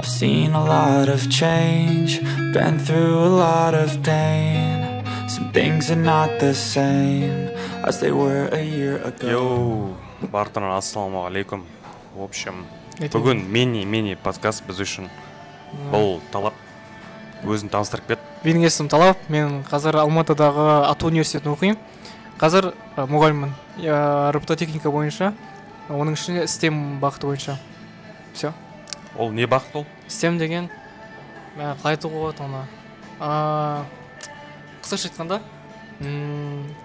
I've seen a lot of change, been through a lot of pain. Some things are not the same as they were a year ago. Йоу, барлықтарыңа ассалаумағалейкум. В общем, бүгін мини подкаст біз үшін. Бұл Талап өзін таныстырып кет. Менің есімім Талап, мен қазір Алматыдағы АТУ университетін оқимын. Қазір мұғаліммін, робототехника бойынша, оның ішінде STEM бағыты бойынша. Все. Ол не бағыт ол? STEM деген, қалай айтуға болады оны? Қысқаша айтқанда,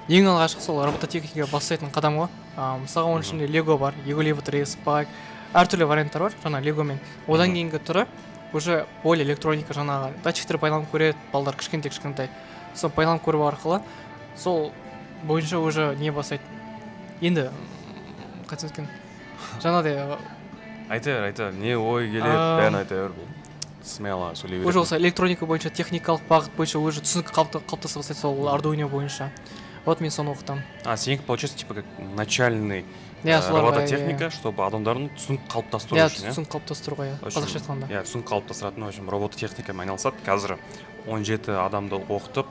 ең алғашқы сол робототехника бастайтын қадам ғой. Мысалға оның ішінде Lego бар, Ego-Level, Spike, әртүрлі варианттар бар, жаңа Lego-мен. Одан кейінгі түрі уже более электроника, жаңағы датчиктер пайдаланып көреді, балдар кішкентай. Сол пайдаланып көру арқылы сол бойынша уже не бастайды. Енді қайтсам екен. Жаңағыдай Айтар, не ой келеді, бәрін айтар. Смело сөйлей береді. Уже осы электроника бойынша, техникалық бағыт бойынша уже түсінік қалыптаса бастайды сол Arduino бойынша. Вот мен соны оқытамын. Сенікі получается типа как начальный робототехника, чтобы адамдардың түсінік қалыптастыру үшін. Түсінік қалыптастыруға, қазақша айтқанда. Түсінік қалыптастыратын, в общем, робототехникамен айналысады. Қазір 17 адамды оқытып,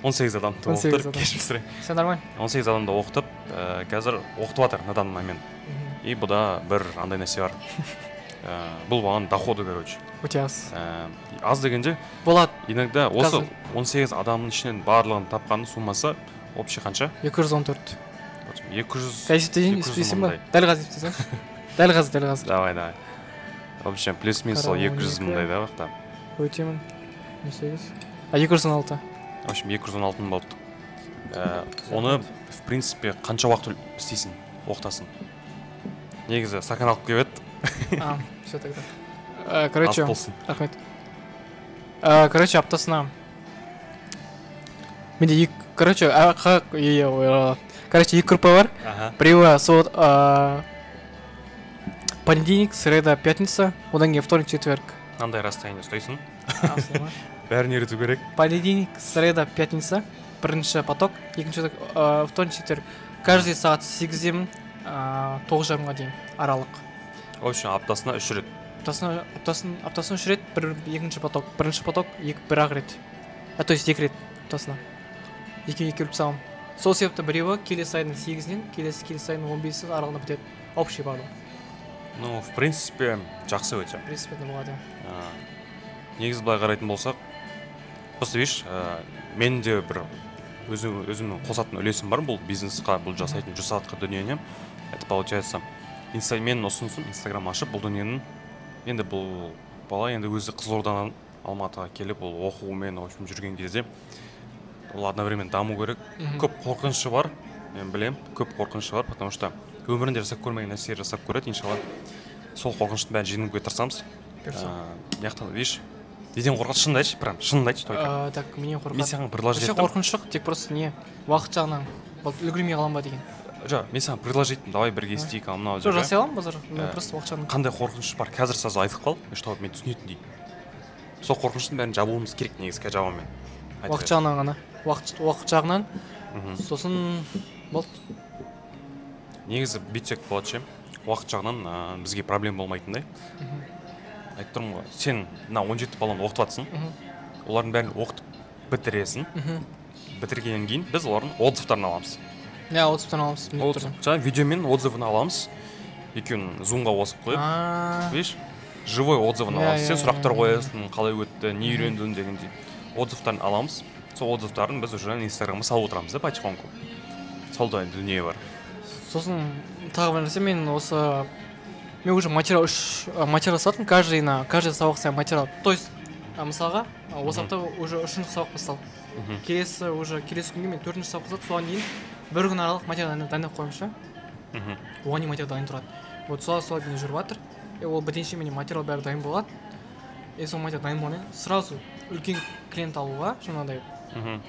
18 адамды оқытып, кешірім. Все нормально. 18 адамды оқытып, қазір оқытып жатыр на данный момент. И бұда бір андай нәрсе бар. Бұл баған доходы, короче. Өте аз. Аз дегенде болады. Иногда осы 18 адамның ішінен барлығын тапқанның суммасы общий қанша? 214. 200. Есептейін, еспейсің ба? Дәл қазір еспейсің? Дәл қазір. Давай. В общем, плюс-минус 200 мыңдай да вақта. Өтемін. 216. В общем, 216 мың болды. Оны, в принципе, қанша уақыт істейсің, оқытасың? Негізі, стакан алып келіп еді. Все тогда. Короче, рахмет. Аптасына менде екі группа бар. Біреуі сол понедельник, среда, пятница, одан кейін вторник, четверг. Қандай расстояние ұстайсың? Бәрін үйрету керек. Понедельник, среда, пятница, бірінші поток, екінші вторник, четверг. Каждый сағат 8-ден 9:30-ға дейін аралық. В общем, аптасына 3 рет. Аптасына 3 рет, екінші поток, бірінші поток, бір-ақ рет. То есть 2 рет аптасына. Екеуіне келіп салам. Сол себепті біреуі келесі айдың 8-ден, келесі айдың 15-і аралығында бітеді. Общий барлығы. Ну, в принципе, жақсы өте. В принципе, болады. Негізі былай қарайтын болсақ, просто видишь, мен де бір өзімнің қосатын үлесім бар бұл бизнесқа, бұл жасайтын жасатқа дүниені. Это получается, мен ұсынысым Инстаграм ашып, бұл дүниенің, енді бұл бала енді өзі Қызылордадан Алматыға келіп, ол оқуымен жүрген кезде, ол одновременно даму керек. Көп қорқынышы бар, мен білем, көп қорқынышы бар, потому что өмірінде жасап көрмеген нәрселер жасап көреді, иншалла. Сол қорқыныштың бәрін жеңуге тырысамыз. Яқтан, видишь, неден қорқады, шынды айтшы, прям шынды айтшы только. Так, менен қорқады. Мен саған предложить еттім. Қорқыныш жоқ, тек просто не, уақыт жағынан үлгермей қалам ба деген. Мен саған предложить еттім, давай бірге істейік, мынау жоқ. Жасай аламын базар, мен просто уақыт жағынан. Қандай қорқыныш бар, қазір сразу айтып қал, чтобы мен түсінетіндей. Сол қорқыныштың бәрін жабуымыз керек негізгі жауабымен. Уақыт жағынан ғана, уақыт жағынан. Сосын болды. Негізі бүйтсек болады ше, уақыт жағынан бізге проблема болмайтындай. Айтып тұрмын ғой, сен 17 баланы оқытып жатсың, олардың бәрін оқытып бітіресің. Бітіргеннен кейін біз олардың отзывтарын аламыз. Отзывтарын аламыз. Жаңа видеомен отзывын аламыз. Екеуін зумға қосып қойып. Видишь, живой отзывын аламыз. Сен сұрақтар қоясың, қалай өтті, не үйрендің дегендей. Отзывтарын аламыз. Сол отзывтарын біз уже Инстаграмға салып отырамыз да, потихоньку. Сол да дүние бар. Сосын тағы бір нәрсе, мен уже материал сатым, каждый сабақ сайын материал. То есть, мысалға, осы апта уже 3-ші сабақ басталды. Келесі күнге мен 4-ші сабақ басталды, соған дейін бір күн аралық материал дайындап қойымшы. Оған дейін материал дайын тұрады. Вот солай мен жүріп жатыр. Ол бітенше менен материал бәрі дайын болады. Сол материал дайын болғаннан сразу үлкен клиент алуға, жаңағыдай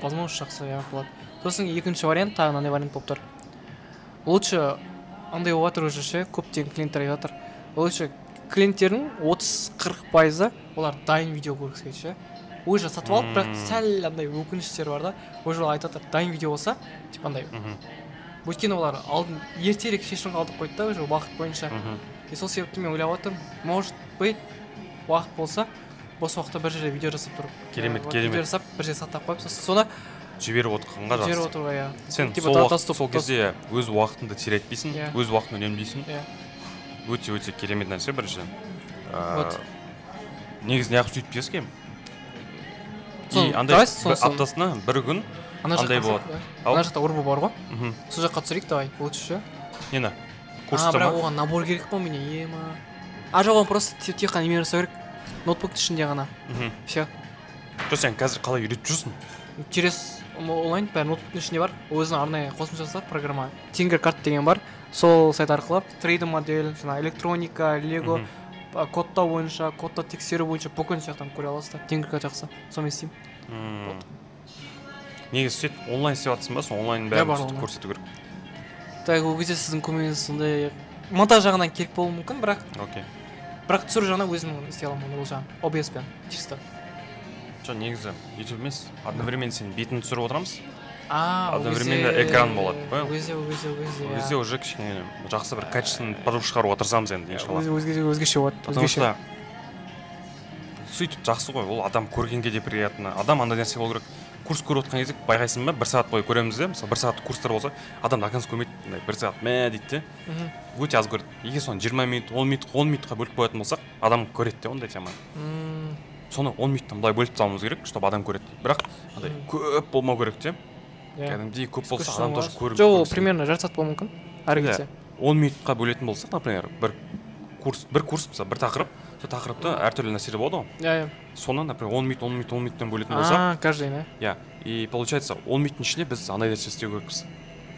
возможность жақсы болады. Сосын екінші вариант, тағы мынандай вариант болып тұр. Лучше андай болып жатыр уже ше, көптеген клиенттер айтып жатыр. Лучше клиенттердің 30-40% олар дайын видео көргісі келеді ше. Уже сатып алып, бірақ сәл андай өкініштер бар да. Уже айтып жатыр, дайын видео болса, типа андай. Өйткені олар алдын ертерек шешім қабылдап қойды да, уже уақыт бойынша. И сол себепті мен ойлап отырмын, может быть, уақыт болса бос уақытта бір жерде видео жасап тұрып Керемет, вот керемет. видео жасап бір жерге сақтап қойып сосын соны жіберіп отырғанға жіберіп жақсы. отыруға иә Сен типа сол кезде өз уақытыңды теретпейсің, Иә. өз уақытыңды үнемдейсің. иә Өте керемет нәрсе біріншіден. Вот. Негізі неғып сөйтіп кескен. Соны И андай давай сосын аптасына бір күн ана андай жақта болады. Ау. ана жақта урба бар ғой Мгм. сол жаққа түсірейік давай лучше ше Нені? Курста бірақ ма? оған набор керек па міне ема жоқ оған просто тек қана немен жасау керек ноутбуктың ішінде ғана Мгм. все Жоқ, сен қазір қалай үйретіп жүрсің? через онлайн бәрі ноутбуктың ішінде бар өзінің арнайы қосымшасы бар программа Tinkercad деген бар сол сайт арқылы 3D модель жаңағы электроника лего кодтау бойынша кодты тексеру бойынша бүкіл сияқтан көре аласыздар Tinkercad жақсы сонымен істеймін Негізі сөйтіп онлайн істеп жатсың ба? Сол онлайн Иә, бәрін бар сөйтіп онлайн. көрсету керек. так ол кезде сіздің көмегіңіз сондай монтаж жағынан керек болуы мүмкін Окей. бірақ түсіру жағынан өзім істей аламын ол жағын OBS пен чисто Жоқ, негізі YouTube емес. Одновременно сен бетін түсіріп отырамыз. ол Одновременно кезде- экран болады, понял? ол кезде Ол иә. кезде уже кішкене жақсы бір качественный продукт шығаруға тырысамыз енді, иншалла. өзгеше болады Потому өзгеше что сөйтіп жақсы ғой, ол адам көргенге де приятно. Адам андай нәрсе болу керек. Курс көріп отқан кезде байқайсың ба, 1 сағат бойы көреміз де, мысалы 1 сағат курстар болса, адам до конца көрмейді, 1 сағат мә дейді де. Өте аз көреді. Егер соны 20 минут, 10 минутқа бөліп қоятын болсақ, адам көреді де ондай теманы. Соны 10 минуттан былай бөліп тастауымыз керек, чтобы адам көреді. Бірақ андай көп болмау керек те. Кәдімгідей көп болса адам тоже көріп. жоқ ол примерно жарты сағат болуы мүмкін әрі кетсе 10 минутқа бөлетін болсақ, например, бір курс, мысалы, бір тақырып, сол тақырыпта әртүрлі нәрселер болады ғой. иә Соны, например, 10 минуттан бөлетін болсақ, каждый да иә. И получается, 10 минуттың ішінде біз андай нәрсе істеу керекпіз.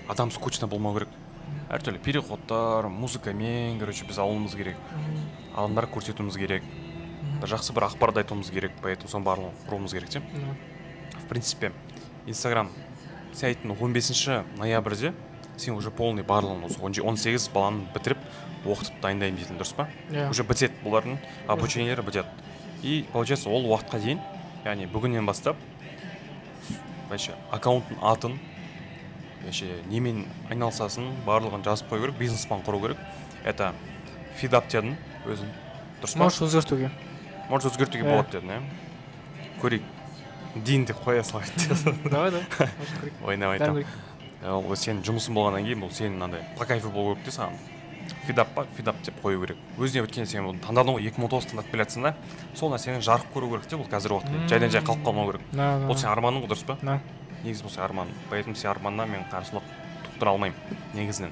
Адам скучно болмау керек. Әртүрлі переходтар, музыкамен, короче, біз алуымыз керек. Адамдарға көрсетуіміз керек. Бір жақсы бір ақпарат айтуымыз керек, поэтому соның барлығын құруымыз керек те. В принципе, Instagram сайтын 15 ноябрьде сен уже полный барлығын осы 18 баланы бітіріп оқытып дайындаймын дейтін, дұрыс па? Уже бітеді бұлардың обучениелері бітеді. И получается ол уақытқа дейін, яғни бүгіннен бастап вообще аккаунттың атын, вообще немен айналысасын барлығын жазып қою керек, бизнес-план құру керек. Это фидап дедің өзің, дұрыс па? можешь өзгертуге болады дедің, иә? Көрейік. Дейін деп қоя салайын. давай Ойнап айтамын. Ол сенің жұмысың болғаннан кейін бұл сенің андай по кайфы болу керек те саған. Фидап деп қою керек. Өзіне өткен сен оны таңдадың ғой, 2019 таңдап келатсың да, сол нәрсені жарық көру керек те, бұл қазір уақытта. Жайдан жай қалып қалмау керек. Бұл сен арманың ғой, дұрыс па? Негізі бұл сен арман. Поэтому сен арманнан мен қарсылық туқтыра алмаймын негізінен.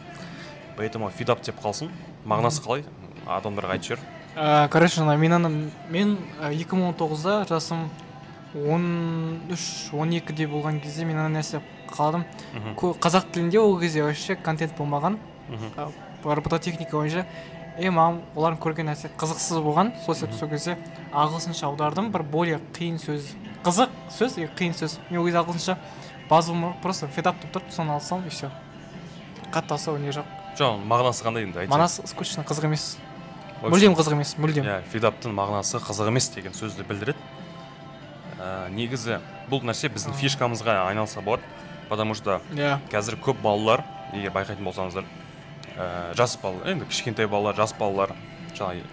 Поэтому фидап деп қалсын. Мағынасы қалай? Адамдарға айтып жібер. короче мен 2019-да жасым 13-12-де болған кезде мен ана нәрсе қалдым. Қазақ тілінде ол кезде вообще контент болмаған. Робототехника бойынша маған олардың көрген нәрсе қызықсыз болған. Сол кезде ағылшынша аудардым, бір более қиын сөз, қызық сөз и қиын сөз. Мен ол кезде ағылшынша базовый просто фидап деп тұрып, соны алсам и все. Қатты асау не жоқ. Жоқ, мағынасы қандай енді айтшы. Мағынасы скучно, қызық емес. Мүлдем қызық емес, мүлдем. Иә, фидаптың мағынасы қызық емес деген сөзді білдіреді. Негізі бұл нәрсе біздің фишкамызға айналса болады, потому что қазір көп балалар, егер байқайтын болсаңыздар, жас балалар, енді кішкентай балалар, жас балалар, жаңағы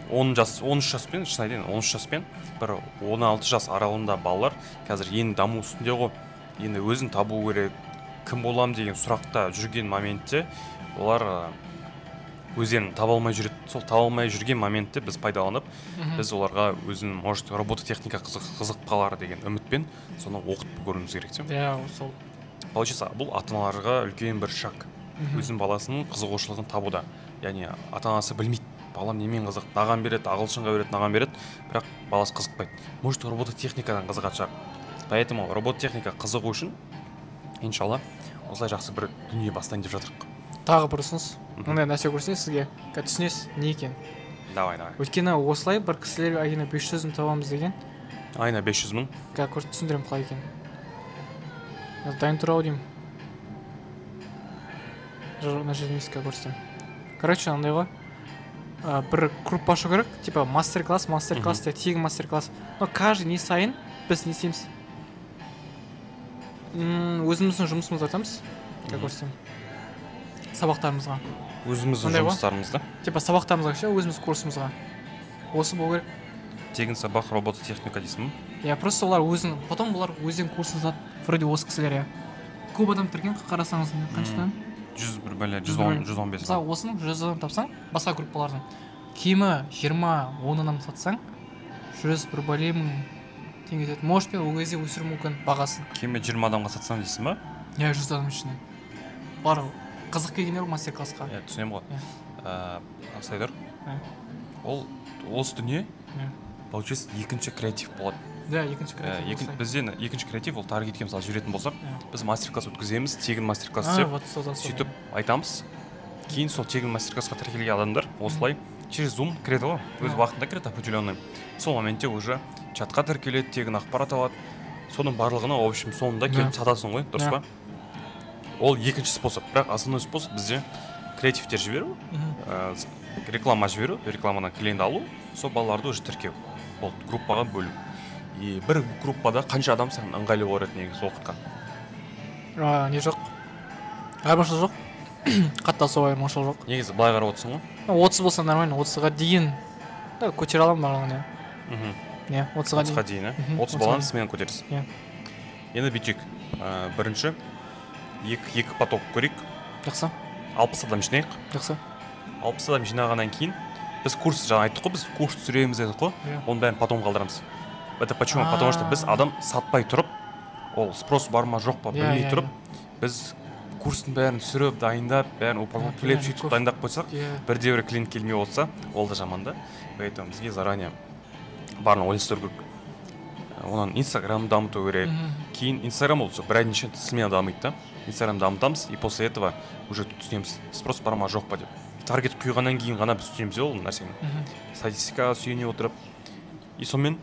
13 жаспен, шын айтайын, 13 жаспен, бір 16 жас аралығында балалар қазір енді даму үстінде ғой, енді өзін табу керек, кім болам деген сұрақта жүрген моментте олар өздерін таба алмай жүреді. Сол таба алмай жүрген моментте біз пайдаланып, біз оларға өзінің, может, робототехника қызық қалар деген үмітпен соны оқытып көруіміз керек те. Иә, сол. Получается, бұл ата-аналарға үлкен бір шаг. Өзінің баласының қызығушылығын табуда. Яғни ата-анасы білмейді, балам немен қызық, наған береді, ағылшынға береді, наған береді, бірақ баласы қызықпайды. Может, робототехникадан қызығатын шығар. Поэтому робототехника қызығу үшін, иншалла, осылай жақсы бір дүние бастайын деп жатырмық. Тағы бір ұсыныс. Мындай нәрсе көрсетейін сізге, түсінесіз не екен. Давай. Өйткені осылай бір кісілер айына 500 мың табамыз деген. Айына 500 мың? Түсіндірем қалай екен. Дайын тұра деймін. Мына жерден еске көрсетем. Короче, андай ғой. Бір группа ашу керек, типа мастер-класс, тегін мастер-класс. Но каждый не сайын біз не істейміз. Өзіміздің жұмысымызды айтамыз. Көрсетем. Сабақтарымызға. Өзіміздің жұмыстарымызды? Типа сабақтарымызға ше, өзіміз курсымызға. Осы болу керек. тегін сабақ робототехника дейсің ба? Просто олар потом олар өзен курс жазады, вроде осы кісілер, көп адам тіркен, қарасаңыз, қаншадан? 101 бәле, 115. Мысалы, осының 100-дан тапсаң, басқа группалардың кемі 20-10-дан сатсаң, 101 бәле мың теңге етеді. Может, мен ол кезде өсіру мүмкін бағасын. Кемі 20 адамға сатсаң дейсің ба? 100 адам ішінен. Бар, қызық келгендер мастер-классқа. Түсінемін ғой. Сайдар, ол осы дүние, получается, екінші креатив болады. Да, екінші креатив. Бізден екінші креатив, ол таргетке мысалы жіберетін болсақ, біз мастер-класс өткіземіз, тегін мастер-класс істеп, сөйтіп айтамыз. Кейін сол тегін мастер-классқа тіркелген адамдар осылай через Zoom кіреді ғой, өз уақытында кіреді определенный. Сол моментте уже чатқа тіркеледі, тегін ақпарат алады. Соның барлығына, в общем, соңында келіп сатасың ғой, дұрыс па? Ол екінші способ, бірақ основной способ бізде креативтер жіберу, реклама жіберу, рекламадан клиент алу, сол балаларды уже тіркеу, ол группаға бөлу. И бір группада қанша адам саған ыңғайлы болады негізі оқытқан? Не жоқ. Айырмашылық жоқ. Қатты сол айырмашылық жоқ. Негізі былай қарап отырсың ғой? 30 болса нормально, 30-ға дейін көтере аламын барлығын. Не, 30-ға дейін, 30 баланы сменен көтересің. Енді бүйтейік. Бірінші, екі поток көрейік. Жақсы. 60 адам жинайық. Жақсы. 60 адам жинағаннан кейін, біз курс жаңа айттық қой, біз курс түсіреміз дедік қой, оның бәрін потом қалдырамыз. Это почему? Потому что біз адам сатпай тұрып, ол спрос бар ма жоқ па білмей тұрып, біз курстың бәрін түсіріп, дайындап, бәрін упаковкалеп сөйтіп дайындап қойсақ, бірде-бір клиент келмей отырса, ол да жаман да. Поэтому бізге заранее барын ойластыру керек. Онан Инстаграм дамыту керек. Кейін Инстаграм ол бір айдың ішінде смена дамиды да. Инстаграм дамытамыз, и после этого уже түсінеміз, спрос бар ма жоқ па деп. Таргет құйғаннан кейін ғана біз түсінеміз ол нәрсені. Статистикаға сүйене отырып. И сонымен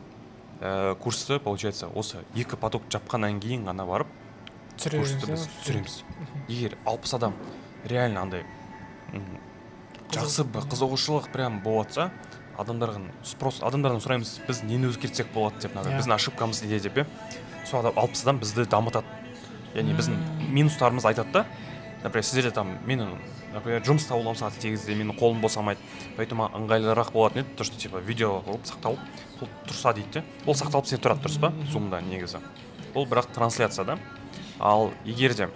курсты, получается, осы екі поток жапқаннан кейін ғана барып, курсты біз түсіреміз. Егер 60 адам реально андай жақсы қызығушылық прям болатса, адамдардан сұраймыз, біз нені өзгертсек болады деп, біздің ошибкамыз неде деп, сол 60 адам бізді дамытады. Яғни біздің минустарымыз айтады да, например, сіздерде там менің, например, жұмыс табуым сағат 8-де менің қолым босамайды, поэтому ыңғайлырақ болатын еді, то что типа видео қылып сақталып, ол тұрса дейді. Ол сақталып сен тұрады, дұрыс па? Zoom-да негізі. Ол бірақ трансляцияда. Ал егер де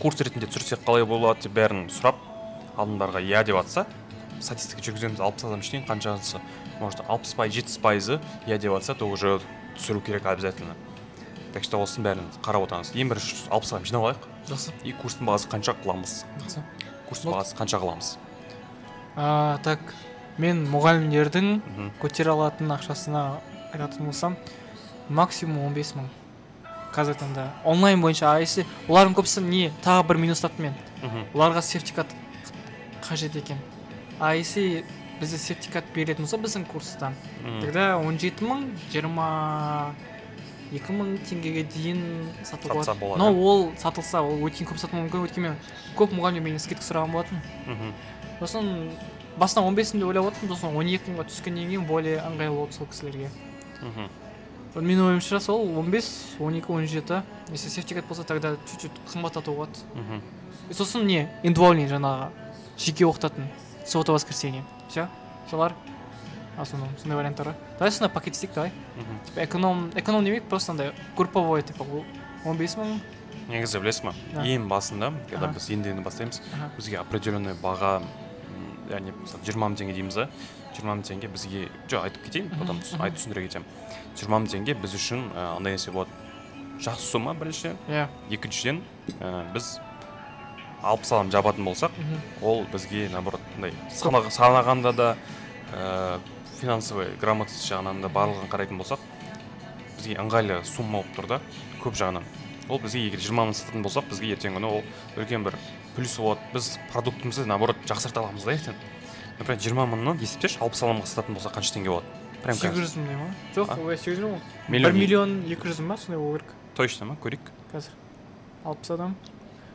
курс ретінде түсірсек қалай болады деп бәрін сұрап, адамдарға иә деп атса, статистика жүргіземіз 60 адам ішінен қаншасы, может 60-70% иә деп атса, то уже түсіру керек обязательно. Так что осының бәрін қарап отырамыз. Ең бірінші 60 адам жинап алайық. Жақсы. И курстың бағасы қанша қыламыз? Жақсы. Курстың бағасы қанша қыламыз? Так, мен мұғалімдердің көтере алатын ақшасына айтатын болсам, максимум 15 мың. Қазір таңда онлайн бойынша, если олардың көбісі не тағы бір минус тапты мен. Оларға сертификат қажет екен. Если бізде сертификат беретін болса біздің курстан, тогда 17 мың, 22 мың теңгеге дейін сатылса болады. Но ол сатылса, ол өткен көп сатылуы мүмкін, өйткені көп мұғалім менен скидка сұраған болатын. Сосын басынан 15 мың деп ойлап отырмын, сосын 12 мыңға түскеннен кейін более ыңғайлы болды сол кісілерге. Менің ойымша сол 15, 12, 17, если сертификат болса, тогда чуть-чуть қымбаттату болады. Сосын не, индивидуальный жаңағы жеке оқытатын, сотовое воскресенье. Все, солар. Основном, сондай варианттары. Давай сондай пакет істейік, давай. Эконом демек, просто андай групповой, типа 15 мың. Негізі білесің ма? Ең басында, когда біз енді бастаймыз, бізге определенный баға, яғни 20 мың теңге дейміз да, 20 мың теңге бізге, айтып кетейін, потом түсіндіре кетемін. 20 мың теңге біз үшін андай нәрсе болады. Жақсы сумма біріншіден, екіншіден біз 60 адам жабатын болсақ, ол бізге наоборот санағанда да финансовый грамотность жағынан да барлығын қарайтын болсақ, бізге ыңғайлы сумма болып тұр да, көп жағынан. Ол бізге егер 20 мың сататын болсақ, бізге ертең күні ол үлкен бір плюсы болады. Біз продуктымызды наоборот жақсарта аламыз да ертең. Например, 20 мыңнан есептеші, 60 адамға сататын болсақ қанша теңге болады? 800 мың ма? Жоқ, 800 мың. 1 миллион 200 ма, сондай болу керек. Точно ма? Көрейік. Қазір 60 адам.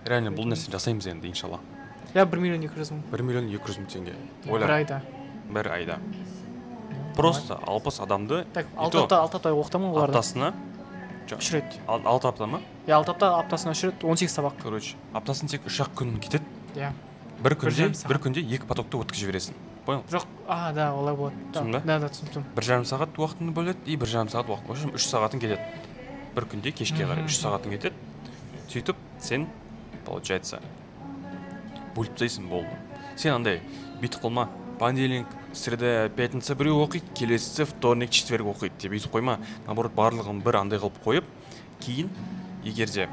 Реально бұл нәрсені жасаймыз енді, иншалла. 1 миллион 200 мың. 1 миллион 200 мың теңге. Бір айда. Просто 60 адамды. Так, 6 апта оқытамын оларды. Аптасына 3 рет. 6 апта ма? 6 апта, аптасына 3 рет, 18 сабақ. Короче, аптасына тек 3-ақ күн кетеді. Иә. Бір күнде 2 потокты өткізіп жібересің. понял? жоқ, да, олай болады. Түсіндің Да, түсіндім. 1,5 сағат уақытыңды бөледі и 1,5 сағат уақыт. В общем, 3 сағатың кетеді. Бір күнде кешке қарай 3 сағатың кетеді. Сөйтіп, сен, получается, бөліп тастайсың болды. Сен андай бүйтіп қылма. Понедельник, среда, пятница біреу оқиды, келесісі вторник, четверг оқиды деп бүйтіп қойма. Наоборот, барлығын бір андай қылып қойып, кейін егер де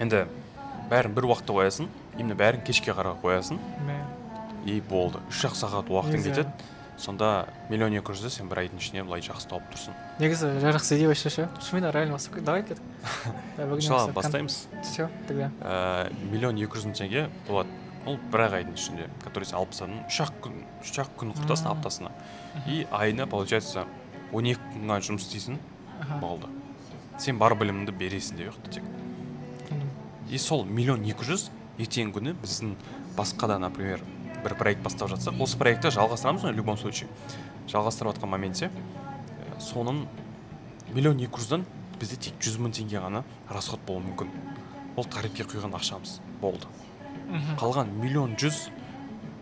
енді бәрін бір уақытта қоясың, именно бәрін кешке қарай қоясың, и болды. 3 сағат уақытың кетеді. Сонда 1 200 000 сен бір айдың ішіне былай жақсы тауып тұрсың. Негізі жақсы идея вообще ше. Шынымен реально бастап давай кеттік. Иншалла бастаймыз. Все, тогда. 1 200 000 теңге болады. Ол бір айдың ішінде, который сен алып тастадың. 3 күн құртасың аптасына. И айына получается 12 күнге жұмыс істейсің. Болды. Сен бар біліміңді бересің деп яқты тек. И сол 1 200 000 ертеңгі күні біздің басқада, например, бір проект бастап жатсақ, осы проектті жалғастырамыз в любом случае. Жалғастырып жатқан моменте соның 1 200 000-дан бізде тек 100 000 теңге ғана расход болуы мүмкін. Ол тарифке құйған ақшамыз болды. Қалған 1 100 000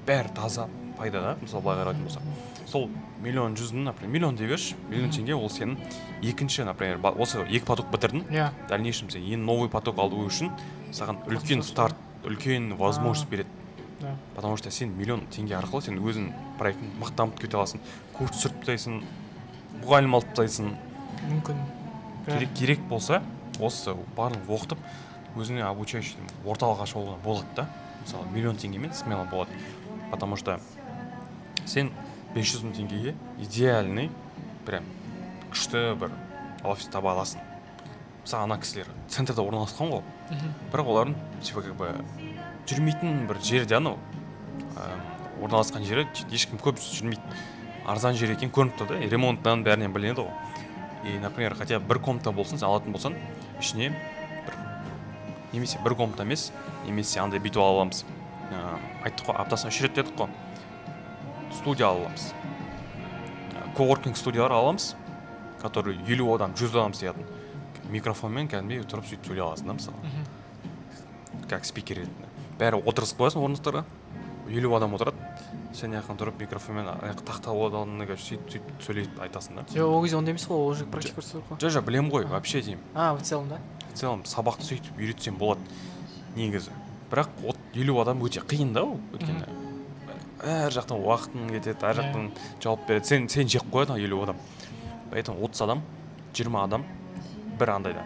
бәрі таза пайда да, мысалы былай қарайтын болсақ. Сол 1 100 000-ны, например, 1 000 000 дебеш, 1 000 000 теңге ол сенің екінші, например, осы 2 поток бітірдің. В дальнейшем сен ең новый поток алу үшін саған үлкен старт, үлкен возможность береді. Потому что сен 1 000 000 теңге арқылы сен өзің проектін мақтамып кете аласың. Курс түсіріп тастайсың, мұғалім алып тастайсың. Мүмкін. Керек болса, осы барлық оқытып, өзіңе обучающий орталық ашуға болады да. Мысалы 1 000 000 теңгемен смело болады. Потому что сен 500 000 теңгеге идеальный, прям күшті бір офис таба аласың. Мысалы ана кісілер центрда орналасқан ғой. Бірақ олардың типа как бы жүрмейтін бір жерде анау орналасқан жері ешкім көп жүрмейді. Арзан жер екен көрініп тұр да, ремонттан бәрінен білінеді ғой. И, например, хотя бір комната болсын, сен алатын болсан, ішіне бір немесе бір комната емес, немесе андай бүйтіп аламыз. Айттық қой, аптасына 3 рет дедік қой. Студия аламыз. Коворкинг студиялар аламыз, который 50 адам, 100 адам сиятын. Микрофонмен кәдімгідей тұрып сөйтіп сөйлей аласың да, мысалы. Как спикер ретінде. Бәрі отырғызып қоясың орындықтарға. 50 адам отырады. Сен яқын тұрып микрофонмен тақта оданына сөйтіп сөйлейіп айтасың да. Ол кезде онда емес қой, ол уже практика көрсетіп қой. Жоқ, білем ғой, вообще деймін. В целом, да? В целом сабақты сөйтіп үйретсем болады негізі. Бірақ 50 адам өте қиын да ол, өйткені әр жақтан уақытың кетеді, әр жақтан жауап береді. Сен жеп қояды 50 адам. Поэтому 30 адам, 20 адам бір андайда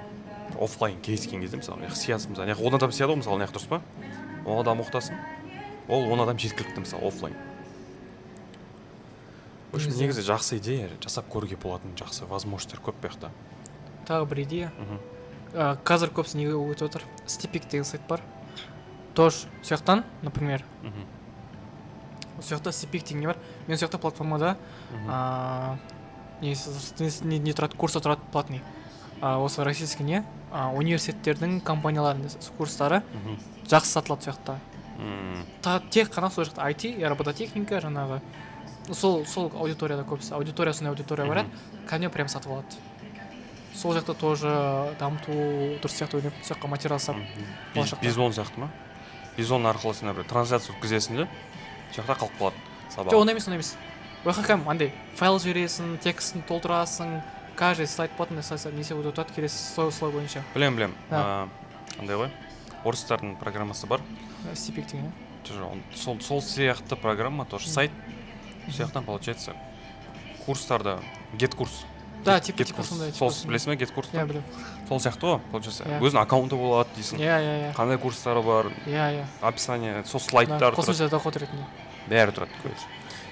офлайн кездескен кезде, мысалы, сиясың, мысалы, 10 адам сияды ғой, мысалы, дұрыс па? 10 адам оқытасың. Ол 10 адам жеткілікті, мысалы, офлайн. В общем, негізі жақсы идея, жасап көруге болатын жақсы возможностьтер көп бияқта. Тағы бір идея. Қазір көбісі неге өтіп отыр? Стипик деген сайт бар. Тоже сияқтан, например. Сол жақта Стипик деген не бар. Мен сол жақта платформада не тұрады, курсы тұрады платный. Осы российский не? Университеттердің компанияларының курстары жақсы сатылады сол жақта. Тек қана сол жақта IT, робототехника, жаңағы сол аудиторияда көбісі. Аудитория сондай аудитория барады, кәдімгі прям сатып алады. Сол жақта тоже дамыту дұрыс сияқты ойлаймын. Сол жаққа материал сап. Бизон сияқты ма? Бизон арқылы сен бір трансляция өткізесің де, сол жақта қалып қалады сабақ. Жоқ, ондай емес. Ояққа кәдімгі андай файл жібересің, текстін толтырасың, каждый слайд потом несе өтеді, келесі слой бойынша. Білем. Андай ғой. Орыстардың программасы бар. Стипик деген. Сол сияқты программа, тоже сайт. Сол жақтан получается курстарды, get-курс. Да, типа сондай. Сол білесің бе, get-курсты? Иә, білем. Сол сияқты ғой, получается. Өзінің аккаунты болады дейсің. Иә. Қандай курстары бар. Иә. Описание, сол слайдтар тұрады. Қосымша доход ретінде. Бәрі тұрады, короче.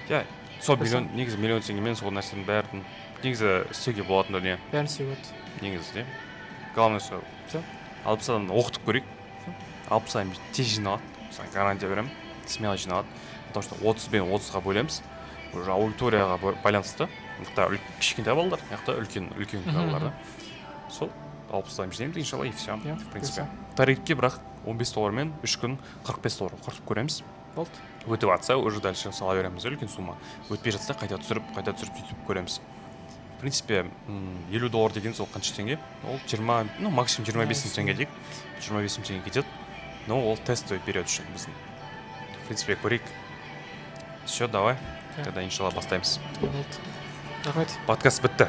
Иә, сол негізі 1 000 000 теңгемен сол нәрсенің бәрін негізі істеуге болатын дүние. Бәрін істеуге болады. Негізі, де. Главное сол. 60 адамды оқытып көрейік. 60 адам тез жиналады. Гарантия беремін. Смело жиналады. Потому что 30 бен 30-ға бөлеміз. Уже аудиторияға байланысты. Мықты кішкентай балалар, мықты үлкен балалар да. Сол 60 адам жинаймыз, иншалла, и все. В принципе. Тарифке бірақ $15 3 күн $45 құртып көреміз. Болды. Өтіп атса, уже дальше сала береміз үлкен сумма. Өтпей жатса қайта түсіріп сөйтіп көреміз. В принципе, $50 деген сол қанша теңге? Ол 20, максимум 25 теңге дейік. 25 теңге кетеді. Но ол тестовый период үшін біздің. В принципе, көрейік. Все, давай. Тогда иншалла бастаймыз. болды рахмет Подкаст бітті.